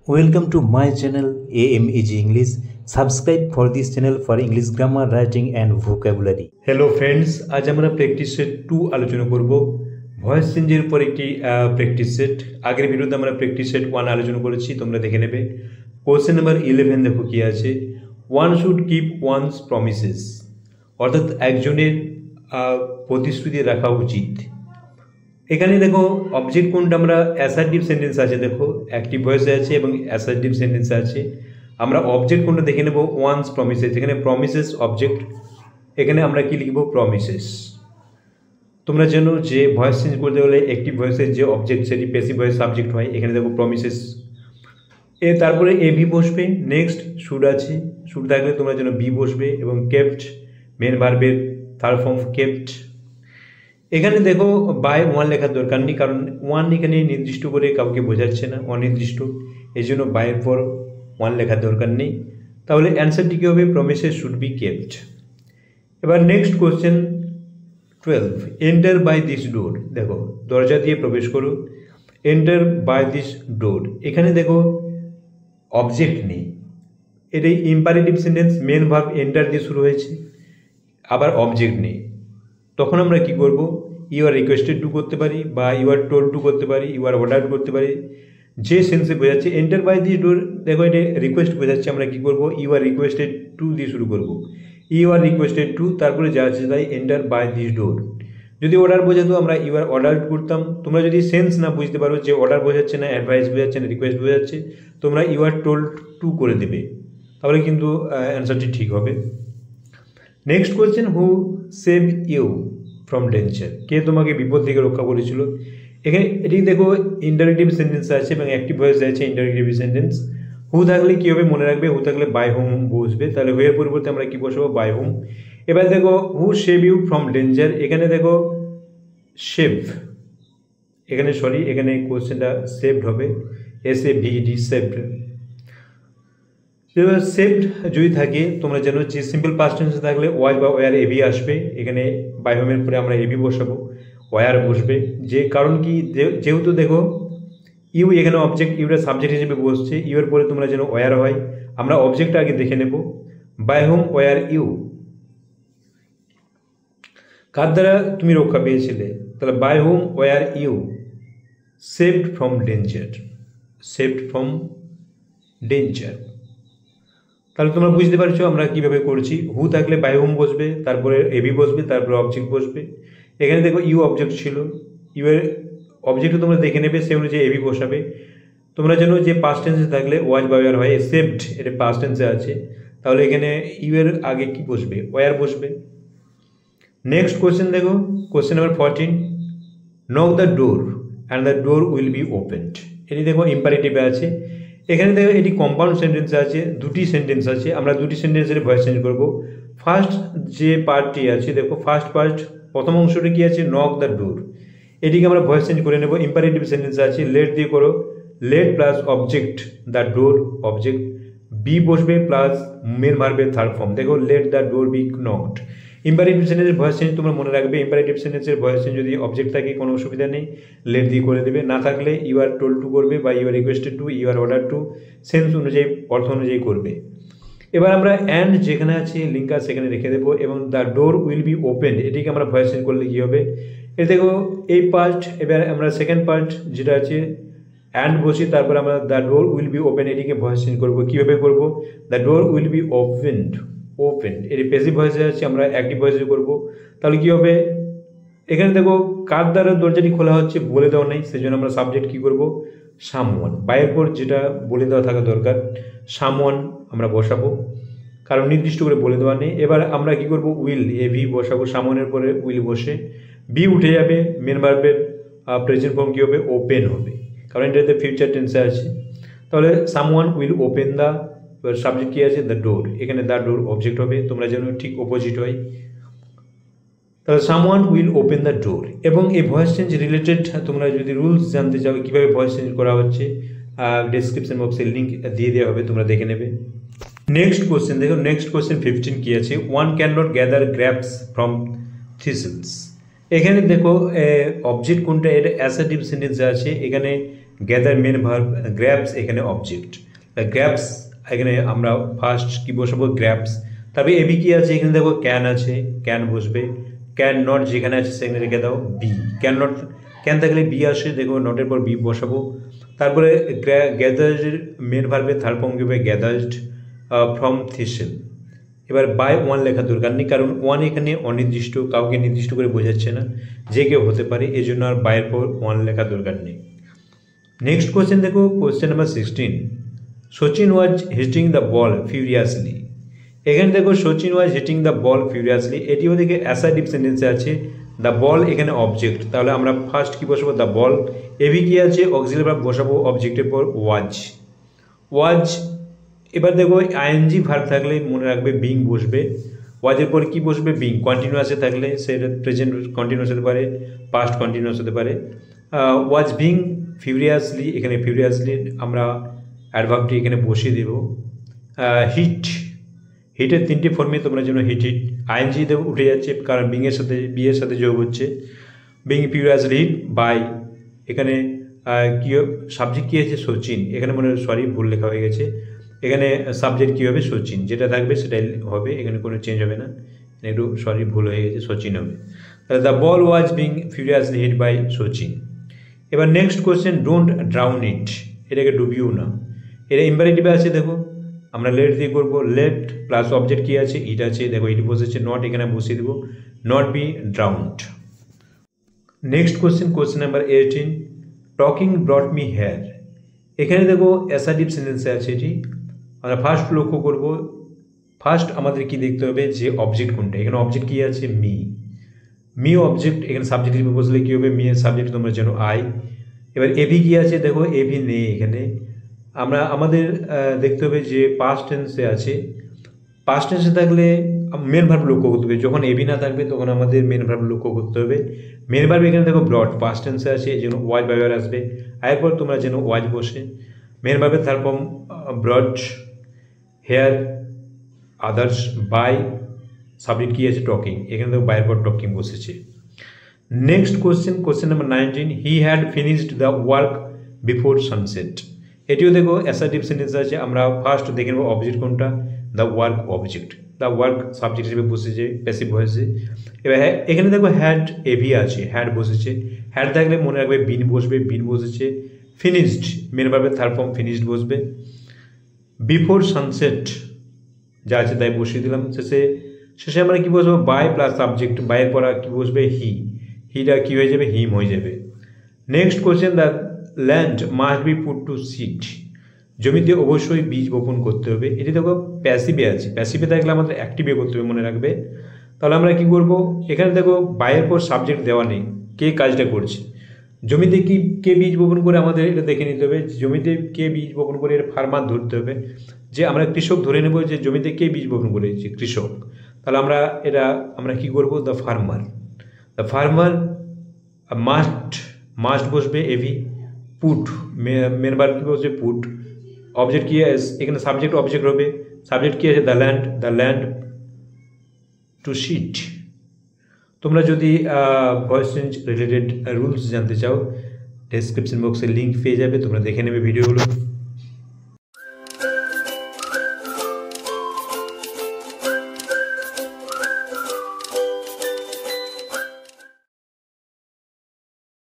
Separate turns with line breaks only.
Welcome to my channel AMEG English. Subscribe for this channel for English grammar, writing and vocabulary.
Hello friends, আজ আমরা practice set 2 আলোচনা করব। Voice চেঞ্জের উপর একটি প্র্যাকটিস সেট। আগের ভিডিওতে আমরা প্র্যাকটিস সেট 1 আলোচনা করেছি, তোমরা দেখে নেবে। কোশ্চেন নাম্বার 11 দেখো কি আছে। One should keep one's promises, অর্থাৎ একজনের প্রতিশ্রুতি রাখা উচিত। এখানে দেখো অবজেক্ট কোনটা, আমরা অ্যাসার্টিভ সেন্টেন্স আছে, দেখো অ্যাক্টিভ ভয়েসে আছে এবং অ্যাসার্টিভ সেন্টেন্স আছে। আমরা অবজেক্ট কোনটা দেখে নেব, ওয়ান্স প্রমিসেস। এখানে প্রমিসেস অবজেক্ট, এখানে আমরা কি লিখব, প্রমিসেস। তোমরা জানো যে ভয়েস চেঞ্জ করতে হলে অ্যাক্টিভ ভয়েসের যে অবজেক্ট সেটি প্যাসিভ ভয়েস সাবজেক্ট হয়। এখানে দেখো প্রমিসেস, তারপরে এবি বসবে। নেক্সট শুড আছে, শুড থাকলে তোমরা যেন বি বসবে এবং কেপ্ট মেন ভার্বের থার্ড ফর্ম কেপ্ট। এখানে দেখো বাই ওয়ান লেখার দরকার নেই, কারণ ওয়ান এখানে নির্দিষ্ট করে কাউকে বোঝাচ্ছে না, অনির্দিষ্ট, এই জন্য বাইয়ের পর ওয়ান লেখার দরকার নেই। তাহলে অ্যান্সারটি কী হবে, প্রমিসেস শুড বি কেপ্ট। এবার next question 12, enter by this door. দেখো দরজা দিয়ে প্রবেশ করো, এন্টার বাই দিস ডোর। এখানে দেখো অবজেক্ট নেই, এটাই imperative sentence, main verb enter দিয়ে শুরু হয়েছে, আবার অবজেক্ট নেই। তখন আমরা কি করব, ইউ আর রিকোয়েস্টেড টু করতে পারি, বা ইউ আর টোল্ড টু করতে পারি, ইউ আর অর্ডার করতে পারি, যে সেন্সে বোঝাচ্ছে। এন্টার বাই দিস ডোর, দেখো এটা রিকোয়েস্ট বোঝাচ্ছে, আমরা কি করব, ইউ আর রিকোয়েস্টেড টু দিয়ে শুরু করব। ইউ আর রিকোয়েস্টেড টু, তারপরে যা আছে তাই এন্টার বাই দিস ডোর। যদি অর্ডার বোঝাতো আমরা ইউ আর অর্ডার করতাম। তোমরা যদি সেন্স না বুঝতে পারো যে অর্ডার বোঝাচ্ছে না অ্যাডভাইস বোঝাচ্ছে না রিকোয়েস্ট বোঝাচ্ছে, তোমরা ইউ আর টোল্ড টু করে দেবে, তাহলে কিন্তু অ্যান্সারটি ঠিক হবে। Next question, who save you from danger. কে তোমাকে বিপদ থেকে রক্ষা করেছিল। এখানে এটি দেখো ইন্টারেক্টিভ সেন্টেন্স আছে এবং অ্যাক্টিভ ভয়েস আছে ইন্টারেক্টিভ সেন্টেন্স। হু থাকলে কী হবে মনে রাখবে, হু থাকলে বাই হোম বসবে, তাহলে হুয়ের পরিবর্তে আমরা কী বসাবো, বাই হোম। এবার দেখো who save you from danger, এখানে দেখো সেভ, এখানে সরি, এখানে কোশ্চেনটা সেভড হবে, SAVED, সেভড। সেভড যদি থাকে তোমরা জানো যে সিম্পল পাস্ট টেন্সে থাকলে ওয়াজ বা ওয়ার এবি আসবে। এখানে বাই হোমের পরে আমরা এবি বসাবো, ওয়ার বসবে। যে কারণ কি, যেহেতু দেখো ইউ এখানে অবজেক্ট, ইউটা সাবজেক্ট হিসেবে বসছে, ইউ এর পরে তোমরা যেন ওয়ার হয়। আমরা অবজেক্টটা আগে দেখে নেব, বাই হোম ওয়ার ইউ, কার দ্বারা তুমি রক্ষা পেয়েছিলে, তাহলে by whom were you saved from danger, saved from danger. তাহলে তোমরা বুঝতে পারছো আমরা কীভাবে করছি। হু থাকলে বাই হোম বসবে, তারপরে এবি বসবে, তারপরে অবজেক্ট বসবে। এখানে দেখো ইউ অবজেক্ট ছিল, ইউ এর অবজেক্ট তোমরা দেখে নেবে, সে অনুযায়ী এবি বসাবে। তোমরা জানো যে পাস্ট টেন্সে থাকলে ওয়াজ বা ওয়ার হয়, সেভড এটা পাস্ট টেন্সে আছে, তাহলে এখানে ইউ এর আগে কি বসবে, ওয়ার বসবে। নেক্সট কোশ্চেন দেখো, question number 14, knock the door and the door will be opened. এটি দেখো ইম্পারেটিভে আছে। এখানে দেখো এটি কম্পাউন্ড সেন্টেন্স আছে, দুটি সেন্টেন্স আছে, আমরা দুটি সেন্টেন্সের ভয়েস চেঞ্জ করব। ফার্স্ট যে পার্টটি আছে, দেখো ফার্স্ট পার্ট প্রথম অংশটি কি আছে, নক দ্য ডোর, এটিকে আমরা ভয়েস চেঞ্জ করে নেব। ইম্পারেটিভ সেন্টেন্স আছে, লেট দিয়ে করো, let plus object the door, object be বসবে প্লাস মেন ভার্বের থার্ড ফর্ম। দেখো let the door be knocked. Imperative সেন্টেন্সের ভয়েস চেঞ্জ তোমরা মনে রাখবে, ইম্পারেটিভ সেন্টেন্সের ভয়েস চেঞ্জ যদি অবজেক্ট থাকে কোনো অসুবিধা নেই, লেট দিয়ে করে দেবে, না থাকলে ইউ আর টোল্ড টু করবে, বা you are requested to, you are order to, sense অনুযায়ী অর্থ অনুযায়ী করবে। এবার আমরা অ্যান্ড যেখানে আছে লিঙ্কার সেখানে রেখে দেবো, এবং the door will be open এটিকে আমরা ভয়েস চেঞ্জ করলে কী হবে, এ দেখো এই পার্ট। এবার আমরা সেকেন্ড পার্ট যেটা আছে অ্যান্ড বসি, তারপর আমরা the door will be open এটিকে ভয়েস চেঞ্জ করবো। কীভাবে করবো, the door will be opened, open এটি প্যাসিভ ভয়েসে আছে, আমরা অ্যাক্টিভ ভয়েসে করব। তাহলে কী হবে, এখানে দেখো কার দ্বারা দরজাটি খোলা হচ্ছে বলে দেওয়া নেই, সেজন্য আমরা সাবজেক্ট কী করব, সামওয়ান। বাইয়ের পর যেটা বলে দেওয়া থাকা দরকার, সামওয়ান আমরা বসাবো, কারণ নির্দিষ্ট করে বলে দেওয়া নেই। এবার আমরা কি করব, উইল এভি বসাবো, সামওয়ানের পরে উইল বসে বি উঠে যাবে, মেন ভার্বের প্রেজেন্ট ফর্ম কী হবে, ওপেন হবে, কারণ এটাতে ফিউচার টেন্সে আছে। তাহলে someone will open the, subject কী আছে, দ্য ডোর, এখানে দ্য ডোর অবজেক্ট হবে, তোমরা যেন ঠিক অপোজিট হয়। তাহলে someone will open the door. এবং এই ভয়েস চেঞ্জ রিলেটেড তোমরা যদি রুলস জানতে চাও কীভাবে ভয়েস চেঞ্জ করা হচ্ছে, ডেসক্রিপশন বক্সে লিঙ্ক দিয়ে দেওয়া হবে, তোমরা দেখে নেবে। নেক্সট কোশ্চেন দেখো, নেক্সট কোশ্চেন 15 কী আছে, one can not gather grapes from thistles. এখানে দেখো অবজেক্ট কোনটা, এটা অ্যাসার্টিভ সেন্টেন্সে আছে, এখানে গ্যাদার মেন ভার্ব, গ্র্যাবস এখানে অবজেক্ট, গ্র্যাবস এখানে আমরা ফার্স্ট কি বসাবো গ্র্যাবস। তবে এবি কি আছে এখানে দেখো ক্যান আছে, ক্যান বসবে, ক্যান নট যেখানে আছে সেখানে রেখে দাও বি, ক্যান নট ক্যান থাকলে বি আসে, দেখো নটের পর বি বসাবো। তারপরে গ্যাদার্ড মেন ভার্বের থার্ড ফর্ম কি হবে গ্যাদার্ড ফ্রম থিসেল। এবার বাই ওয়ান লেখা দরকার নেই, কারণ ওয়ান এখানে অনির্দিষ্ট, কাউকে নির্দিষ্ট করে বোঝাচ্ছে না, যে কেউ হতে পারে, এই জন্য আর বাইয়ের পর ওয়ান লেখা দরকার নেই। নেক্সট কোয়েশ্চেন দেখো, question number 16, Sachin was hitting the ball furiously. এখানে দেখো Sachin was hitting the ball furiously, এটিও দেখে অ্যাসার্টিভ সেন্টেন্সে আছে, দ্য বল এখানে অবজেক্ট, তাহলে আমরা ফার্স্ট কি বসাবো দ্য বল, এবি কি আছে অক্সিলারি ভার্ব বসাবো অবজেক্টের পর ওয়াজ, ওয়াজ। এবার দেখো আইএনজি ভার্ব থাকলে মনে রাখবে বিং বসবে, ওয়াজের পর কি বসবে বিং, কন্টিনিউয়াসে থাকলে সেটা প্রেজেন্ট কন্টিনিউয়াস হতে পারে, পাস্ট কন্টিনিউয়াস হতে পারে। ওয়াজ বিং ফিউরিয়াসলি, এখানে ফিউরিয়াসলি আমরা অ্যাডভার্বটি এখানে বসিয়ে দেব। হিট, হিটের তিনটি ফর্মে তোমরা যেন হিট হিট, আইএনজি দেব উঠে যাচ্ছে কারণ বিংয়ের সাথে বিয়ের সাথে যোগ হচ্ছে, বিং ফিউরিয়াসলি হিট বাই, এখানে কী সাবজেক্ট কী আছে সচিন, এখানে মনে সরি ভুল লেখা হয়ে গেছে, এখানে সাবজেক্ট কী হবে সচিন, যেটা থাকবে সেটাই হবে, এখানে কোনো চেঞ্জ হবে না, একটু সরি ভুল হয়ে গেছে সচিন হবে। তাহলে the ball was being furiously hit by Sachin. এবার next question, don't drown it, এটাকে ডুবিও না, এটা ইম্পারেটিভে আছে, দেখো আমরা লেট দিয়ে করবো, লেট প্লাস অবজেক্ট কী আছে ইট আছে, দেখো ইট বসেছে, নট এখানে বসিয়ে দেবো, not be drowned. Next question, question number 18, talking brought me here. এখানে দেখো অ্যাসার্টিভ সেন্টেন্সে আছে এটি, আমরা ফার্স্ট লক্ষ্য করব, ফার্স্ট আমাদের কি দেখতে হবে যে অবজেক্ট কোনটা, এখানে অবজেক্ট কী আছে মি, মি অবজেক্ট, এখানে সাবজেক্ট হিসেবে বসলে কী হবে মি এর সাবজেক্ট তোমরা যেন আই। এবার এভি কী আছে দেখো এভি নেই এখানে, আমরা আমাদের দেখতে হবে যে পাস্ট টেন্সে আছে, পাস্ট টেন্সে থাকলে মেন ভার্ব লক্ষ্য করতে হবে, যখন এভি না থাকবে তখন আমাদের মেন ভার্ব লক্ষ্য করতে হবে। মেন ভার্ব এখানে দেখো ব্রট পাস্ট টেন্সে আছে, এই জন্য ওয়াজ বাই আসবে, এরপর তোমরা যেন ওয়াজ বসে, মেন ভার্বের third form brought, here, others, by, subject কী আছে টকিং, এখানে দেখো বাইয়ের পর টকিং বসেছে। Next question, question number 19, he had finished the work before sunset. এটিও দেখো অ্যাসার্টিভ সেন্টেন্স আছে, আমরা ফার্স্ট দেখে নেব অবজেক্ট কোনটা, the work object, the work subject হিসেবে বসেছে প্যাসিভ ভয়েসে। এবার এখানে দেখো হ্যাড এভি আছে, হ্যাড বসেছে, হ্যাড থাকলে মনে রাখবে বিন বসবে, বিন বসেছে। ফিনিশড মেন ভার্বের থার্ড ফর্ম ফিনিশড বসবে। বিফোর সানসেট যা আছে তাই বসিয়ে দিলাম, শেষে আমরা কী বসবো বাই প্লাস সাবজেক্ট, বাইয়ের পর কী বসবে হি, হিটা কী হয়ে যাবে হিম হয়ে যাবে। Next question, the land must be put to seed. জমিতে অবশ্যই বীজ বপন করতে হবে, এটি দেখো প্যাসিভে আছে, প্যাসিভে থাকলে আমাদের অ্যাক্টিভে করতে হবে মনে রাখবে। তাহলে আমরা কি করব, এখানে দেখো বাইয়ের পর সাবজেক্ট দেওয়া নেই, কে কাজটা করছে, জমিতে কি কে বীজ বপন করে আমাদের এটা দেখে নিতে হবে, জমিতে কে বীজ বপন করে এর ফার্মার ধরতে হবে, যে আমরা কৃষক ধরে নেব যে জমিতে কে বীজ বপন করেছে কৃষক। তাহলে আমরা কি করব, দ্য ফার্মার মাস্ট বসবে এভি, পুট মেন ভার্ব কি বসবে পুট, অবজেক্ট কি এখানে সাবজেক্ট অবজেক্ট হবে, সাবজেক্ট কি আছে দ্য ল্যান্ড টু সিড। তোমরা যদি ভয়েস চেঞ্জ রিলেটেড রুলস জানতে চাও ডেসক্রিপশন বক্সে লিঙ্ক পেয়ে যাবে, তোমরা দেখে নেবে ভিডিওগুলো।